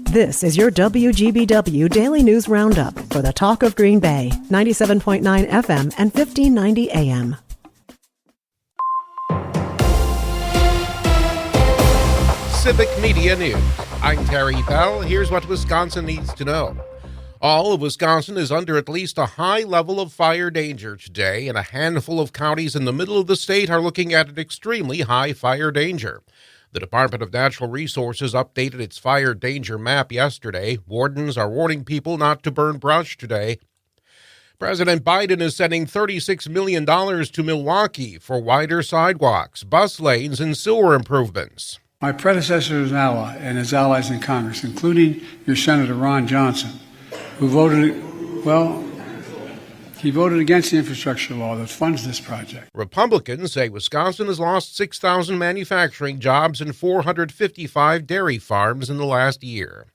This is your WGBW Daily News Roundup for the Talk of Green Bay, 97.9 FM and 1590 AM. Civic Media News. I'm Terry Bell. Here's what Wisconsin needs to know. All of Wisconsin is under at least a high level of fire danger today, and a handful of counties in the middle of the state are looking at an extremely high fire danger. The Department of Natural Resources updated its fire danger map yesterday. Wardens are warning people not to burn brush today. President Biden is sending $36 million to Milwaukee for wider sidewalks, bus lanes, and sewer improvements. My predecessor is an ally and his allies in Congress, including your Senator Ron Johnson, who he voted against the infrastructure law that funds this project. Republicans say Wisconsin has lost 6,000 manufacturing jobs and 455 dairy farms in the last year.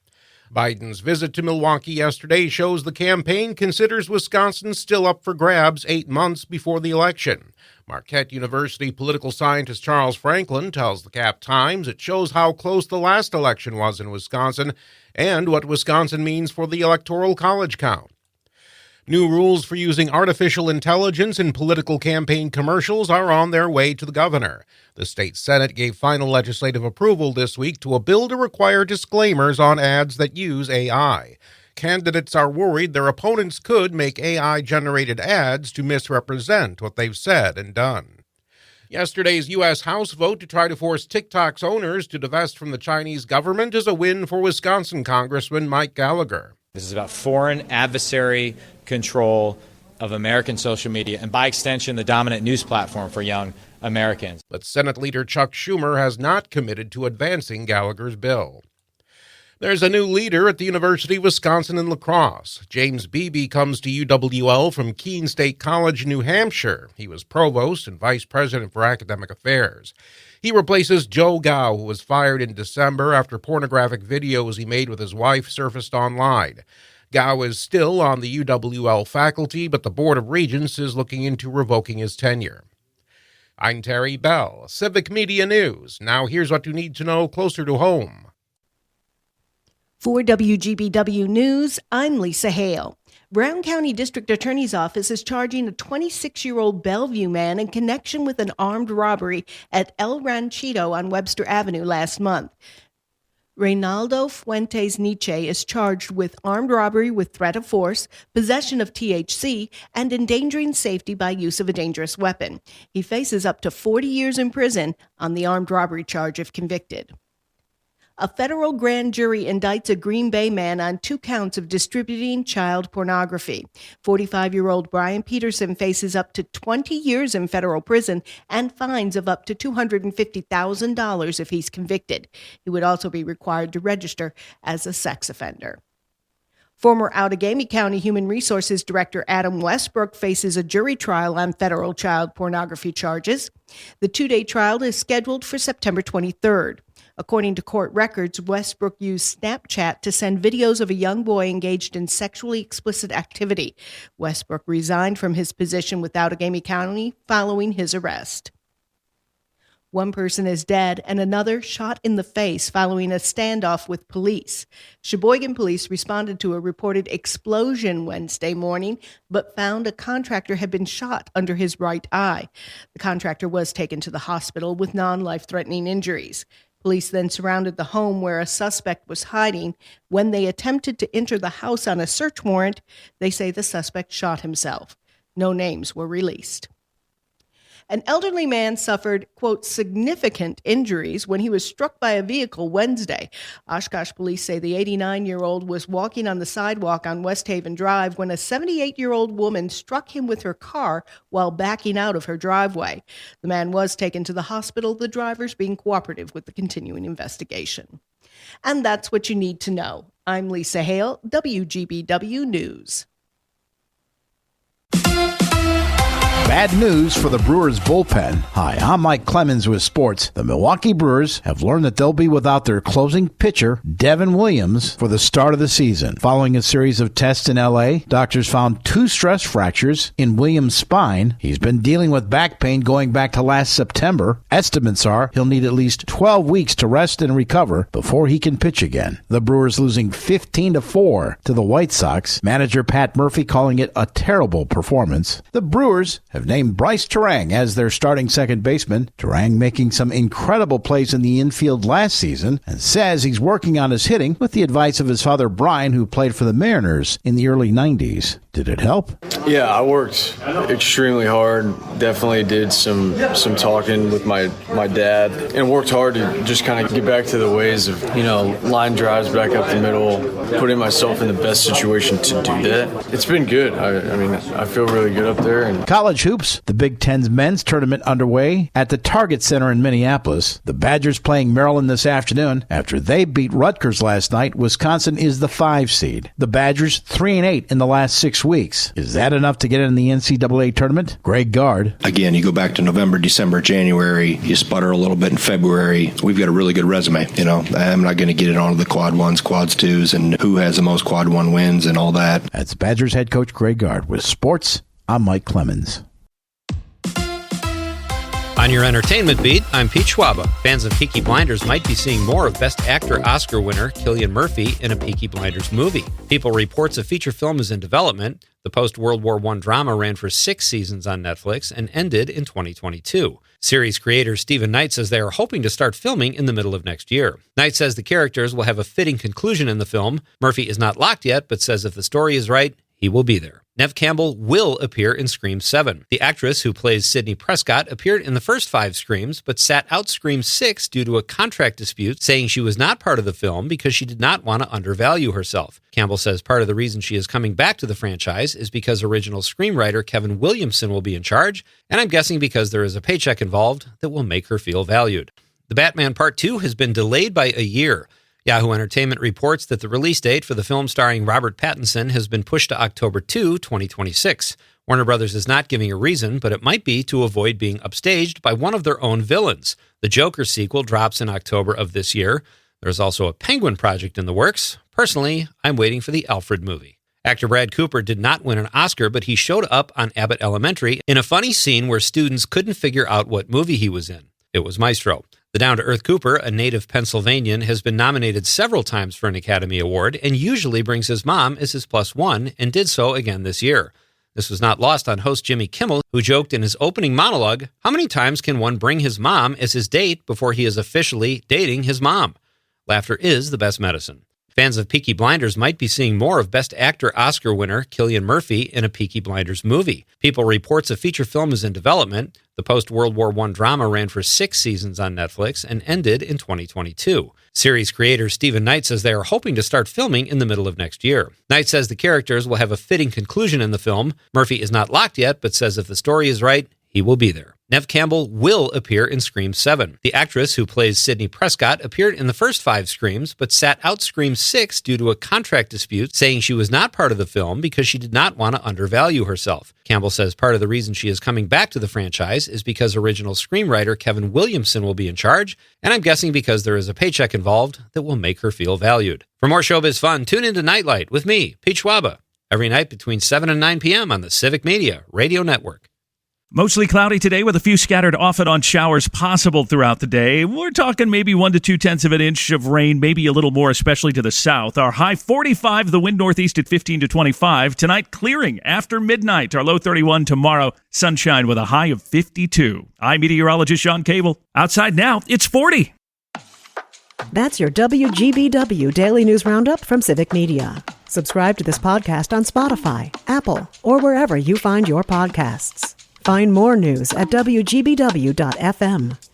Biden's visit to Milwaukee yesterday shows the campaign considers Wisconsin still up for grabs 8 months before the election. Marquette University political scientist Charles Franklin tells the Cap Times it shows how close the last election was in Wisconsin and what Wisconsin means for the Electoral College count. New rules for using artificial intelligence in political campaign commercials are on their way to the governor. The state Senate gave final legislative approval this week to a bill to require disclaimers on ads that use AI. Candidates are worried their opponents could make AI-generated ads to misrepresent what they've said and done. Yesterday's U.S. House vote to try to force TikTok's owners to divest from the Chinese government is a win for Wisconsin Congressman Mike Gallagher. This is about foreign adversary control of American social media and, by extension, the dominant news platform for young Americans. But Senate Leader Chuck Schumer has not committed to advancing Gallagher's bill. There's a new leader at the University of Wisconsin in La Crosse. James Beebe comes to UWL from Keene State College, New Hampshire. He was provost and vice president for academic affairs. He replaces Joe Gao, who was fired in December after pornographic videos he made with his wife surfaced online. Gao is still on the UWL faculty, but the Board of Regents is looking into revoking his tenure. I'm Terry Bell, Civic Media News. Now here's what you need to know closer to home. For WGBW News, I'm Lisa Hale. Brown County District Attorney's Office is charging a 26-year-old Bellevue man in connection with an armed robbery at El Ranchito on Webster Avenue last month. Reynaldo Fuentes Nietzsche is charged with armed robbery with threat of force, possession of THC, and endangering safety by use of a dangerous weapon. He faces up to 40 years in prison on the armed robbery charge if convicted. A federal grand jury indicts a Green Bay man on 2 counts of distributing child pornography. 45-year-old Brian Peterson faces up to 20 years in federal prison and fines of up to $250,000 if he's convicted. He would also be required to register as a sex offender. Former Outagamie County Human Resources Director Adam Westbrook faces a jury trial on federal child pornography charges. The 2-day trial is scheduled for September 23rd. According to court records, Westbrook used Snapchat to send videos of a young boy engaged in sexually explicit activity. Westbrook resigned from his position with Outagamie County following his arrest. One person is dead and another shot in the face following a standoff with police. Sheboygan police responded to a reported explosion Wednesday morning, but found a contractor had been shot under his right eye. The contractor was taken to the hospital with non-life-threatening injuries. Police then surrounded the home where a suspect was hiding. When they attempted to enter the house on a search warrant, they say the suspect shot himself. No names were released. An elderly man suffered, quote, significant injuries when he was struck by a vehicle Wednesday. Oshkosh police say the 89-year-old was walking on the sidewalk on West Haven Drive when a 78-year-old woman struck him with her car while backing out of her driveway. The man was taken to the hospital, the drivers being cooperative with the continuing investigation. And that's what you need to know. I'm Lisa Hale, WGBW News. bad news for the Brewers bullpen. Hi, I'm Mike Clemens with sports. The Milwaukee Brewers have learned that they'll be without their closing pitcher, Devin Williams, for the start of the season. Following a series of tests in L.A., doctors found 2 stress fractures in Williams' spine. He's been dealing with back pain going back to last September. Estimates are he'll need at least 12 weeks to rest and recover before he can pitch again. The Brewers losing 15-4 to the White Sox. Manager Pat Murphy calling it a terrible performance. The Brewers have named Bryce Terang as their starting second baseman. Terang making some incredible plays in the infield last season and says he's working on his hitting with the advice of his father Brian, who played for the Mariners in the early 90s. Did it help? Yeah, I worked extremely hard. Definitely did some talking with my dad and worked hard to just kind of get back to the ways of, line drives back up the middle, putting myself in the best situation to do that. It's been good. I feel really good up there. And college hoops, the Big Ten's men's tournament underway at the Target Center in Minneapolis. The Badgers playing Maryland this afternoon. After they beat Rutgers last night, Wisconsin is the 5 seed. The Badgers 3-8 in the last 6 weeks. Is that enough to get in the NCAA tournament? Greg Gard. Again, you go back to November, December, January, you sputter a little bit in February. We've got a really good resume. I'm not going to get it on to the quad 1s, quads 2s, and who has the most quad 1 wins and all that. That's Badgers head coach Greg Gard. With sports, I'm Mike Clemens. On your entertainment beat, I'm Pete Schwaba. Fans of Peaky Blinders might be seeing more of Best Actor Oscar winner Cillian Murphy in a Peaky Blinders movie. People reports a feature film is in development. The post-World War I drama ran for 6 seasons on Netflix and ended in 2022. Series creator Stephen Knight says they are hoping to start filming in the middle of next year. Knight says the characters will have a fitting conclusion in the film. Murphy is not locked yet, but says if the story is right, he will be there. Neve Campbell will appear in Scream 7. The actress who plays Sidney Prescott appeared in the first 5 Screams, but sat out Scream 6 due to a contract dispute, saying she was not part of the film because she did not want to undervalue herself. Campbell says part of the reason she is coming back to the franchise is because original screenwriter Kevin Williamson will be in charge, and I'm guessing because there is a paycheck involved that will make her feel valued. The Batman Part 2 has been delayed by a year. Yahoo Entertainment reports that the release date for the film starring Robert Pattinson has been pushed to October 2, 2026. Warner Brothers is not giving a reason, but it might be to avoid being upstaged by one of their own villains. The Joker sequel drops in October of this year. There's also a Penguin project in the works. Personally, I'm waiting for the Alfred movie. Actor Brad Cooper did not win an Oscar, but he showed up on Abbott Elementary in a funny scene where students couldn't figure out what movie he was in. It was Maestro. The down-to-earth Cooper, a native Pennsylvanian, has been nominated several times for an Academy Award and usually brings his mom as his +1 and did so again this year. This was not lost on host Jimmy Kimmel, who joked in his opening monologue, how many times can one bring his mom as his date before he is officially dating his mom? Laughter is the best medicine. Fans of Peaky Blinders might be seeing more of Best Actor Oscar winner Cillian Murphy in a Peaky Blinders movie. People reports a feature film is in development. The post-World War I drama ran for 6 seasons on Netflix and ended in 2022. Series creator Stephen Knight says they are hoping to start filming in the middle of next year. Knight says the characters will have a fitting conclusion in the film. Murphy is not locked yet, but says if the story is right, he will be there. Neve Campbell will appear in Scream 7. The actress who plays Sidney Prescott appeared in the first 5 Screams, but sat out Scream 6 due to a contract dispute, saying she was not part of the film because she did not want to undervalue herself. Campbell says part of the reason she is coming back to the franchise is because original screenwriter Kevin Williamson will be in charge, and I'm guessing because there is a paycheck involved that will make her feel valued. For more showbiz fun, tune into Nightlight with me, Pete Schwaba, every night between 7 and 9 p.m. on the Civic Media Radio Network. Mostly cloudy today with a few scattered off-and-on showers possible throughout the day. We're talking maybe 1 to 2/10 of an inch of rain, maybe a little more, especially to the south. Our high 45, the wind northeast at 15 to 25. Tonight, clearing after midnight. Our low 31 tomorrow, sunshine with a high of 52. I'm meteorologist Sean Cable. Outside now, it's 40. That's your WGBW Daily News Roundup from Civic Media. Subscribe to this podcast on Spotify, Apple, or wherever you find your podcasts. Find more news at WGBW.FM.